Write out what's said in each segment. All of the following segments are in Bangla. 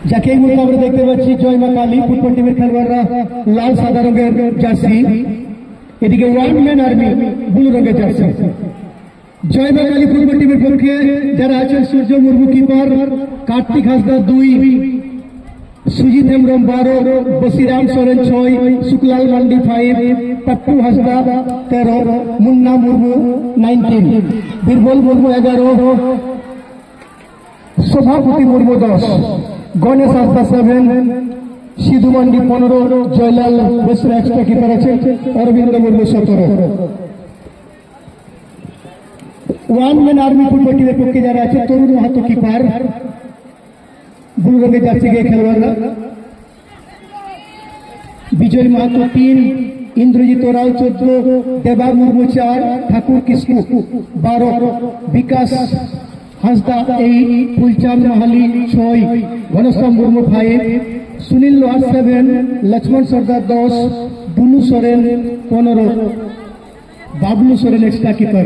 যাকে এই মুহূর্তে আমরা দেখতে পাচ্ছি জয় মা কালী ফুটবল টিমের খেলোয়াড়রা লাল সাদা রঙের জার্সি, এদিকে ওয়ান ম্যান আর্মি ব্লু রঙের জার্সি। জয় মা কালী ফুটবল টিমের পক্ষে যারা আছেন Surya Murmu keeper, Kartik Hansda 2, Sujit Hembrom 12, Basiram Soren 6, Shuklal Mandi 5, Pappu Hansda 13, Munna Murmu 19, Birbal Murmu 11, Shobhapati Murmu 10, Ganesh Hansda 7, Sidhu Mandi 15, Jaylal Besra extra keeper আছে, Arvind Murmu 17। One man army football টিমের পক্ষে যারা আছে তরুণ মাহাতো কিপার, ব্লু রঙের জার্সি গায়ে খেলোয়াড়রা বিজয় মাহাতো 3, इंद्रजीत ओराव 14, देवा मुर्मू 4, ठाकुर किस्कू 12, विकास हंसदा 8, फुलचांद महाली 6, घनश्याम मुर्मू 5, सुनील लोहार 7, लक्ष्मण सरदार 10, बुलू सोरेन 15, बाबलू सोरेन एक्स्ट्रा कीपर।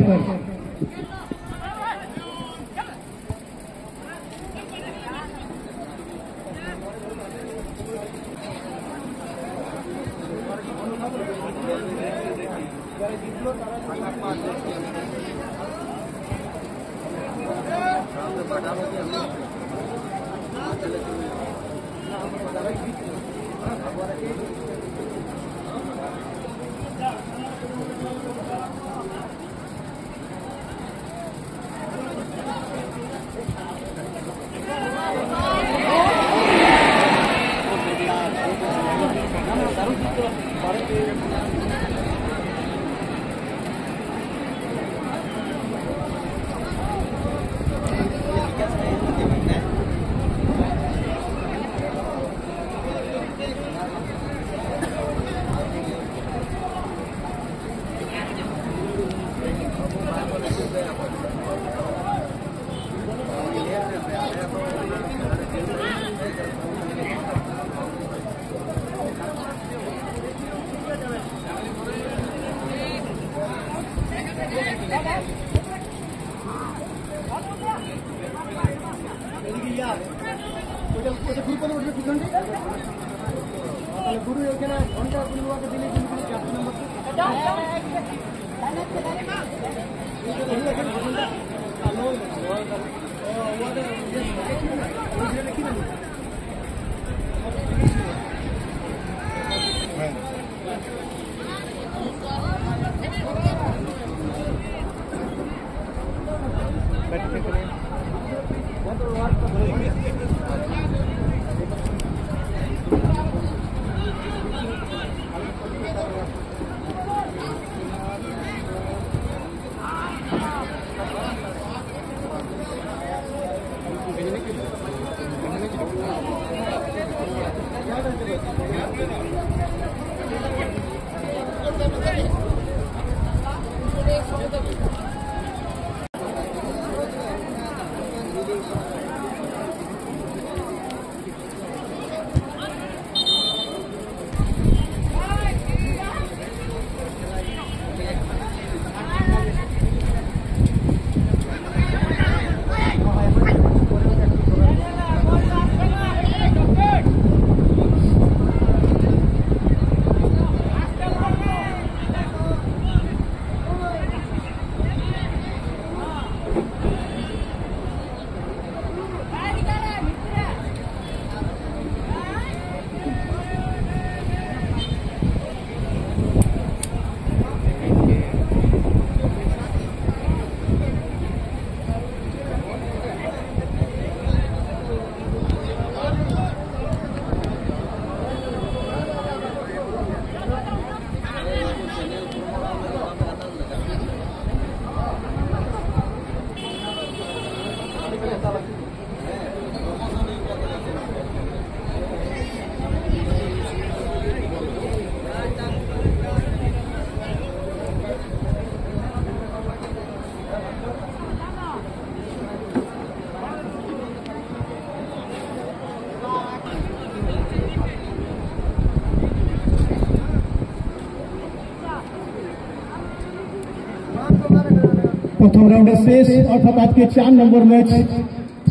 प्रथम राउंडे शेष अर्थात आज के 4 नंबर मैच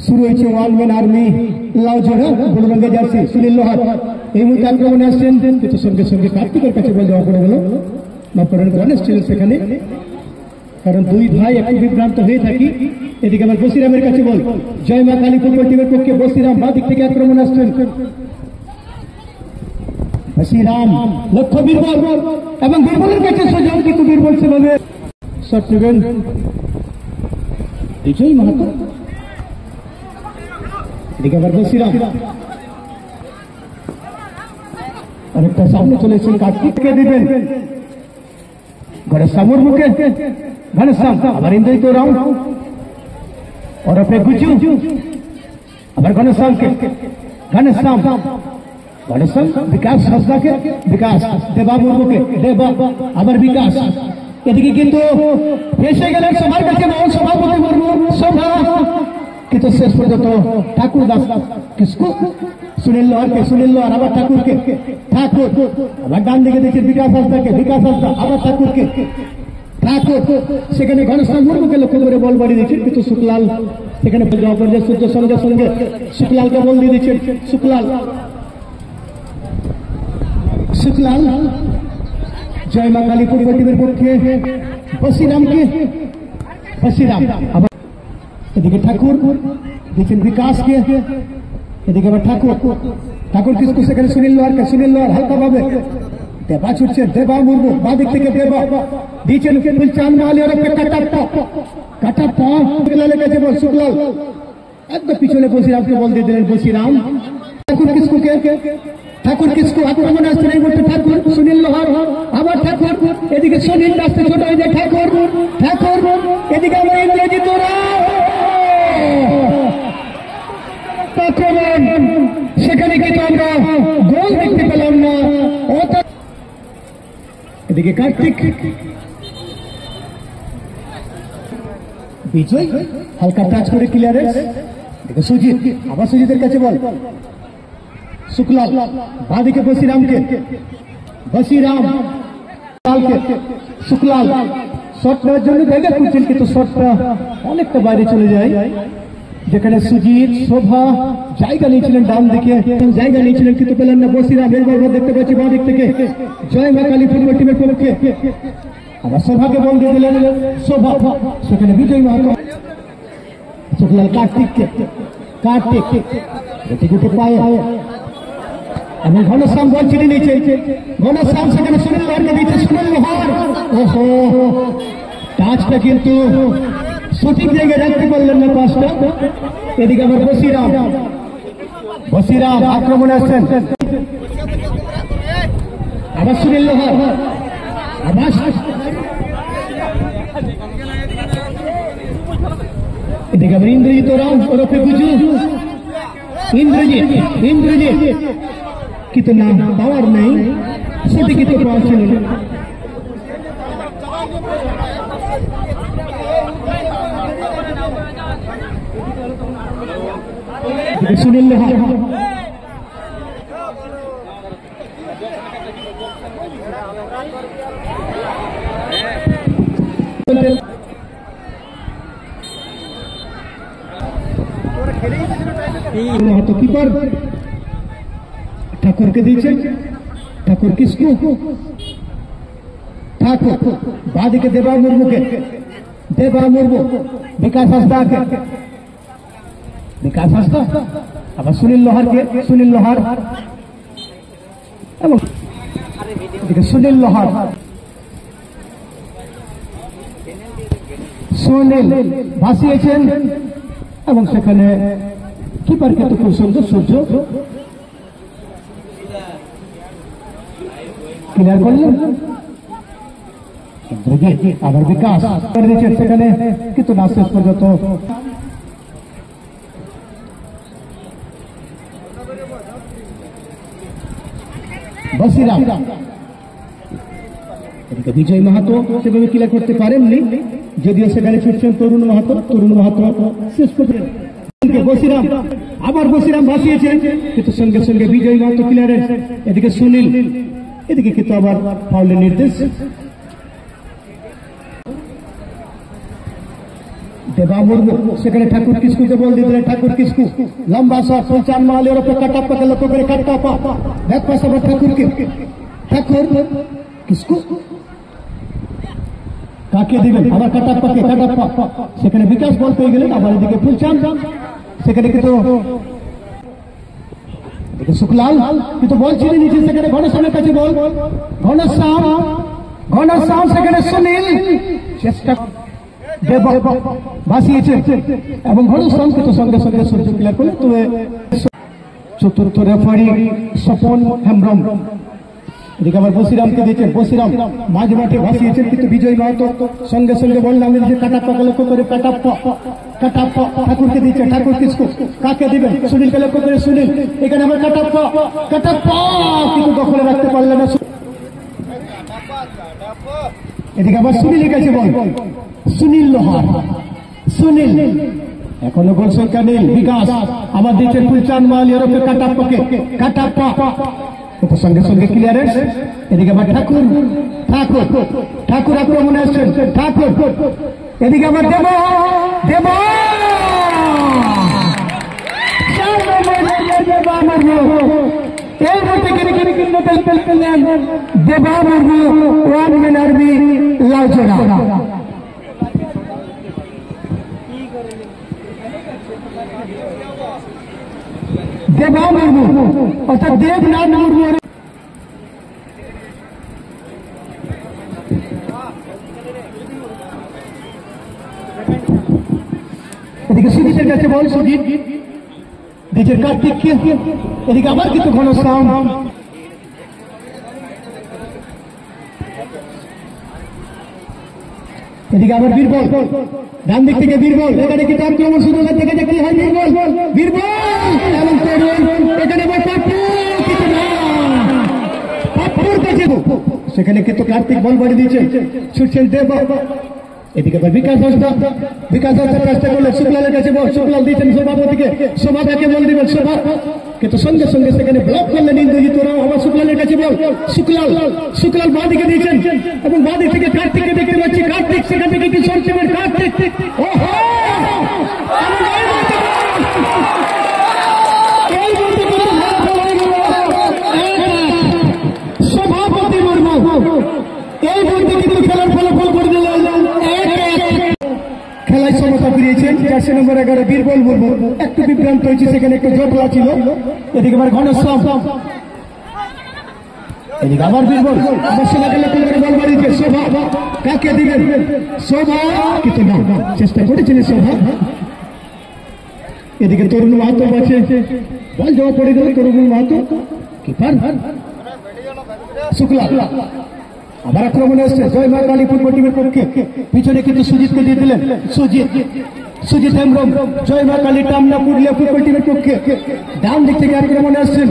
শুরু হয়েছে ওয়ান ম্যান আর্মি লাল জোড়া বুলু রঙের জার্সি সুনীল লোহার এই মুহূর্তে আক্রমণে আসছেন, কিন্তু সঙ্গে সঙ্গে কার্তিকের কাছে বল দেওয়া পড়ে গেল। গণেশ ছিলেন সেখানে, কারণ দুই ভাই একটু বিভ্রান্ত হয়ে থাকি। এদিকে আমার বসিরামের কাছে বল, জয় মা কালী ফুটবল টিমের পক্ষে বসিরাম বাঁ দিক থেকে আক্রমণ আসছেন। বসিরাম লক্ষ্য বীরবল এবং বীরবলের কাছে সুযোগ, কিন্তু বীরবল সেভাবে শট নেবেন বিজয় মাহাতো। এদিকে আবার বসিরাম অনেকটা সামনে চলেছেন, কার্তিককে দিবেন গণেশ সামুর মুখে, গণেশ সাম আবার ইন্দ্রিত রাউন্ড ওরফে গুজু, আবার গণেশ সামকে, গণেশ সাম বিকাশ হাসদাকে, বিকাশ দেবা মুর্মুকে, দেবা আবার বিকাশ। এদিকে কিন্তু ফেসে গেলেন সবার কাছে সভাপতি মুর্মু, শোভা, কিন্তু শেষ পর্যন্ত ঠাকুর দাস কিসকু সুনীল লোহারকে, সুনীল লোহার আবার ঠাকুরকে, ঠাকুর আবার ডান দিকে দেখছেন বিকাশ হাসদাকে, বিকাশ হাসদা আবার ঠাকুরকে, ঠাকুর সেখানে ঘনশ্যাম মুর্মুকে লক্ষ্য করে বল বাড়িয়ে দিচ্ছেন, কিন্তু শুক্লাল সেখানে সূর্য সঙ্গে সঙ্গে শুক্লালকে বল দিয়ে দিচ্ছেন। শুক্লাল জয় মা কালী ফুটবল টিমের পক্ষে বসিরামকে, বসিরাম আবার এদিকে ঠাকুর দিচ্ছেন বিকাশকে, এদিকে আবার ঠাকুর কিসকু সেখানে সুনীল লোহারকে, সুনীল লোহার হালকা ভাবে দেবা ছুটছেন, দেবা মুর্মু বাঁ দিক থেকে দেবা দিচ্ছেন চাঁদ মালি ওর কাটাপ্পা শুক্লালের কাছে বল, শুক্লাল একদম পিছনে বসিরামকে বল দিয়ে দিলেন বসিরাম। ঠাকুর কিসকু আক্রমণ আসছেন এই মুহূর্তে, ঠাকুর সুনীল লোহার আবার ঠাকুর, এদিকে সুনীল রাস্তা ছোট হয়ে যায়, ঠাকুর এদিকে আমরা ইন্দ্রজিৎ সেখানে কিন্তু আমরা গোল দেখতে পেলাম না। এদিকে কার্তিক বিজয় হালকা টাচ করে ক্লিয়ারেন্স, এদিকে সুজিত আবার সুজিতের কাছে বল, শুক্লাল বাঁ দিকে বসিরামকে, বসিরাম শুক্লাল শট নেওয়ার জন্য জায়গা করছেন, কিন্তু শটটা অনেকটা বাইরে চলে যায়, যেখানে সুজিত শোভা জায়গা নিয়েছিলেন ডান দিকে, জায়গা নিয়েছিলেন কিন্তু পেলেন না বসিরাম। এরপর দেখতে পাচ্ছি বাঁ দিক থেকে জয় মা কালী ফুটবল টিমের পক্ষে আবার শোভাকে বল দিয়ে দিলেন, শোভা সেখানে বিজয় মাহাতো। শুক্লাল কার্তিককে, কার্তিক গুটি পায়ে এবং ঘনশ্যাম বল ছিঁড়ে নিয়েছে, ঘনশ্যাম সেখানে সুনীল লোহারকে দিচ্ছে, সুনীল লোহার ওহো টাচটা কিন্তু সঠিক জায়গায় রাখতে পারলেন না পাঁচটা। এদিকে আবার বসিরাম আক্রমণে আসছেন, আবার সুনীল লোহার আবার এদিকে আবার ইন্দ্রজিৎ রাউন্ড ওরফে গুজু, ইন্দ্রজিৎ কিন্তু নাম পাওয়ার নেই, সেটি কিন্তু পাওয়া ছিল না। সুনীল লোহার কিপার ঠাকুরকে দিয়েছেন, ঠাকুর কিসকু, ঠাকুর বাঁ দিকে দেবা মুর্মুকে, দেবা মুর্মু বিকাশ হাসদাকে, বিকাশ হাসদা আবার সুনীল লোহারকে, সুনীল লোহার এবং সুনীল লোহার, সুনীল ভাসিয়েছেন এবং সেখানে কিপার কিন্তু খুব সুন্দর সূর্য ক্লিয়ার করলেন। আবার বিকাশ করে দিয়েছেন সেখানে, কিন্তু না শেষ পর্যন্ত বসিরাম। এদিকে বিজয় মাহাতো সেভাবে ক্লিয়ার করতে পারেননি, যদিও সেখানে ছুটছেন তরুণ মাহাতো শেষ পর্যন্ত বসিরাম, আবার বসিরাম ভাসিয়েছেন, কিন্তু সঙ্গে সঙ্গে বিজয় মাহাতো ক্লিয়ারেন্স। এদিকে সুনীল, এদিকে কিন্তু আবার ফাউলের নির্দেশ। देवा मुर्मू सेখানে ঠাকুর কিসকু বল দিলেন ঠাকুর কিসকু লম্বা শট পঞ্চান মালের উপর কাটা পাকে লক্ষ্য করে কাটা পা ব্যাক পাস আবার ঠাকুর কিসকু কাকে দিবেন আবার কাটা পাকে কাটা পা সেখানে বিকাশ বল পেয়ে গেলেন আবার এদিকে ফুলচান সেখানে কিন্তু এটা শুক্লাল কিন্তু বল ছিনে নিচে সেখানে ঘনশ্যামের কাছে বল ঘনশ্যাম সেখানে সুনীল চেষ্টা দেব ভাসিয়েছে এবং ঘনশ্যামকে তো সঙ্গে সঙ্গে সূর্য ক্লিয়ার করে তো চতুর্থ রেফারি স্বপন হেমব্রম এদিকে আবার বসিরামকে দিয়েছেন বসিরাম মাঝ মাঠে ভাসিয়েছেন কিন্তু বিজয় মাহাতো সঙ্গে সঙ্গে বল নামে দিয়েছে কাটাপ্পা লক্ষ্য করে কাটাপ্পা ঠাকুরকে দিচ্ছে ঠাকুর কিসকু কাকে দিবেন সুনীলকে লক্ষ্য করে সুনীল এখানে আবার কাটাপ্পা কিন্তু দখলে রাখতে পারলেন না এদিকে আবার সুনীলের কাছে বল সুনীল লোহার সুনীল এখনো গোল সংখ্যা নেই বিকাশ আবার দিচ্ছেন ফুলচান মাল এরপরে কাটাপ্পা সঙ্গে সঙ্গে ক্লিয়ারেন্স এদিকে আবার ঠাকুর আক্রমণে আসছেন ঠাকুর এদিকে আবার দেবা এই মুহূর্তে দেবা মুর্মু ওয়ান ম্যান আর্মি লাউচড়া দেবা মুর্মু অর্থাৎ দেবনাথ মুর্মু এদিকে সুজিতের কাছে বল সুজিত দিকের কার্তিককে এদিকে আবার কিন্তু ঘনশ্যাম এদিকে আবার বীরবল ডান দিক থেকে বীরবল এখানে কিন্তু আক্রমণ শুরু করতে গেছে কি হয় বীরবল এবং এখানে সেখানে কিন্তু কার্তিক বল বাড়ি দিয়েছে ছুটছেন দেব এদিকে আবার বিকাশ হাসদার চেষ্টা করলে শুক্লালের কাছে বল শুক্লাল দিয়েছেন সভাপতিকে সভাটাকে বল দিবেন সভা কিন্তু সঙ্গে সঙ্গে সেখানে ব্লক করলেন ইন্দ্রজিৎ ওরাও আবার শুক্লালের কাছে বল শুক্লাল বাঁ দিকে দিয়েছেন এবং বাঁ দিক থেকে কার্তিককে দেখতে পাচ্ছি কার্তিক সেখান থেকে কি সরছে কার্তিক সভাপতি মুর্মু এই মুহূর্তে কিন্তু খেলার ফলাফল করে দিলেন খেলায় সমতা ফিরিয়েছেন 4 নম্বর 11 বীরবল মুর্মু একটু বিভ্রান্ত হয়েছে সেখানে একটু জটলা ছিল এদিকে আবার ঘনশ্যাম এদিকে আবার বীরবল আবার সেনাকে লক্ষ্য করে বল বাড়িয়েছে শোভা কাকে দিবেন শোভা কিন্তু না চেষ্টা করেছিলেন শোভা এদিকে তরুণ মাহাতো আছে বল জমা পড়ে গেল তরুণ মাহাতো কিপার শুক্লা আবার আক্রমণে এসছে জয় মা কালী ফুটবল টিমের পক্ষে পিছনে কিন্তু সুজিতকে দিয়ে দিলেন সুজিত হেমব্রম জয় মা কালী টামনা পুরুলিয়া ফুটবল টিমের পক্ষে ডান দিক থেকে আক্রমণে আসছেন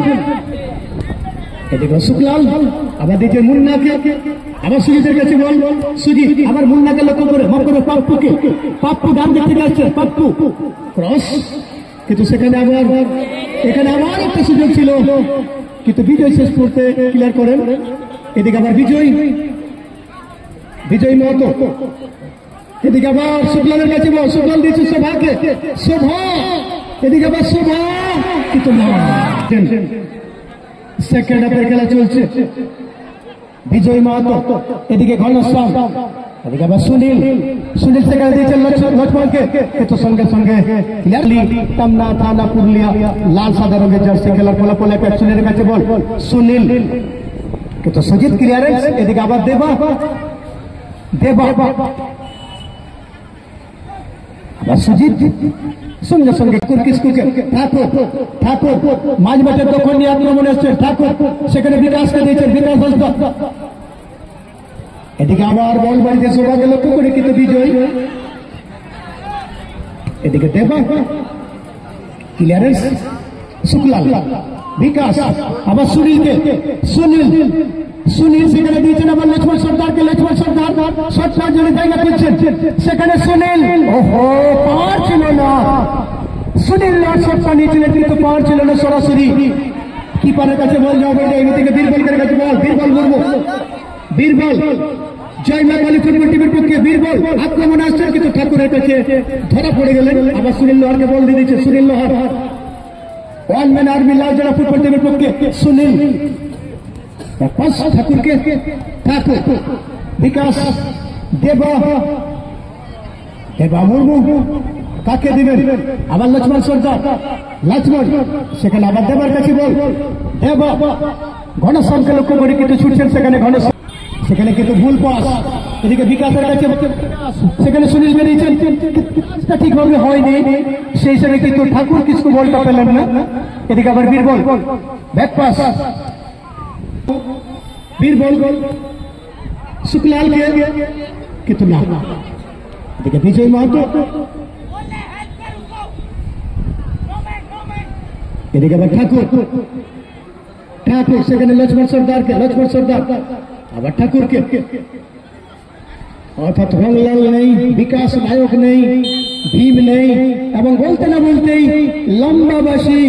এদিকে শুক্লাল আবার দিয়েছে মুন্নাকে আবার সুজিতের কাছে বল সুজিত আবার মুন্নাকে লক্ষ্য করে মক্করে পাপ্পু ডান দিক থেকে আসছে পাপ্পু ক্রস কিন্তু সেখানে আবার এখানে আবার একটা সুযোগ ছিল কিন্তু বিজয় শেষ করতে ক্লিয়ার করেন এদিকে আবার বিজয় মাহাতো এদিকে আবার শুক্লালের কাছে বল শুক্লাল দিয়েছে শোভা এদিকে আবার শোভা কিন্তু সেকেন্ড হাফের খেলা চলছে বিজয় মাহাতো এদিকে ঘনশ্যাম এদিকে আবার সুনীল সেখানে দিয়েছেন লক্ষ্মণকে কিন্তু সঙ্গে সঙ্গে টামনা থানা পুরুলিয়া লাল সাদা রঙের জার্সি খেলার ফলাফল একটা সুনীলের কাছে বল সুনীল কিন্তু সুজিত ক্লিয়ারেন্স এদিকে আবার দেবা আবার সুজিত সঙ্গে সঙ্গে ঠাকুর মাঝ মাঠের দখল নিয়ে আক্রমণে আসছেন ঠাকুর সেখানে বিকাশকে দিয়েছেন বিকাশ হাসদা এদিকে আবার বল বাড়িতে শোভাকে লক্ষ্য করে কিন্তু বিজয় এদিকে দেবা ক্লিয়ারেন্স শুক্লাল বিকাশ আবার সুনীল সেখানে দিয়েছেন আবার লক্ষ্মণ সর্দারকে শট মারার জন্য জায়গা করছেন সেখানে সুনীল পাওয়ার ছিল না সুনীল শটটা নিয়েছিলেন কিন্তু পাওয়ার ছিল না সরাসরি কিপারের কাছে বল যাওয়া এদিকে বীরবলের কাছে বল বীরবল জয় মা কালী ফুটবল টিমের পক্ষে বীরবল আক্রমণ আসছে, কিন্তু ঠাকুরের কাছে ধরা পড়ে গেলেন। আবার সুনীল লোহারকে বল দিয়ে দিচ্ছে সুনীল লোহার। ওয়ান ম্যান আর্মি লালজোড়া ফুটবল টিমের পক্ষে সুনীল ঠাকুরকে ঠাকুর বিকাশ দেবা মুর্মু কাকে দিবেন? আবার লক্ষ্মণ সর্দার, লক্ষ্মণ সেখানে আবার দেবার কাছে বল দেবা ঘনশ্যামকে লক্ষ্য করে কিন্তু ছুটছেন সেখানে ঘনশ্যাম, সেখানে কিন্তু ভুল পাস। এদিকে বিকাশের কাছে সেখানে সুনীল বেরিয়েছেন, ঠিকভাবে হয়নি, সেই হিসেবে কিন্তু ঠাকুর কিছু বলটা পেলেন না। এদিকে আবার বীরবল ব্যাক পাস, বীরবল শুক্লালকে কিন্তু না। এদিকে বিজয় মাহাতো, এদিকে আবার ঠাকুর সেখানে লক্ষ্মণ সর্দার আবার ঠাকুরকে, অর্থাৎ রংলাল নেই, বিকাশ নায়ক নেই, ভীম নেই, এবং বলতে না বলতেই লম্বা বাসি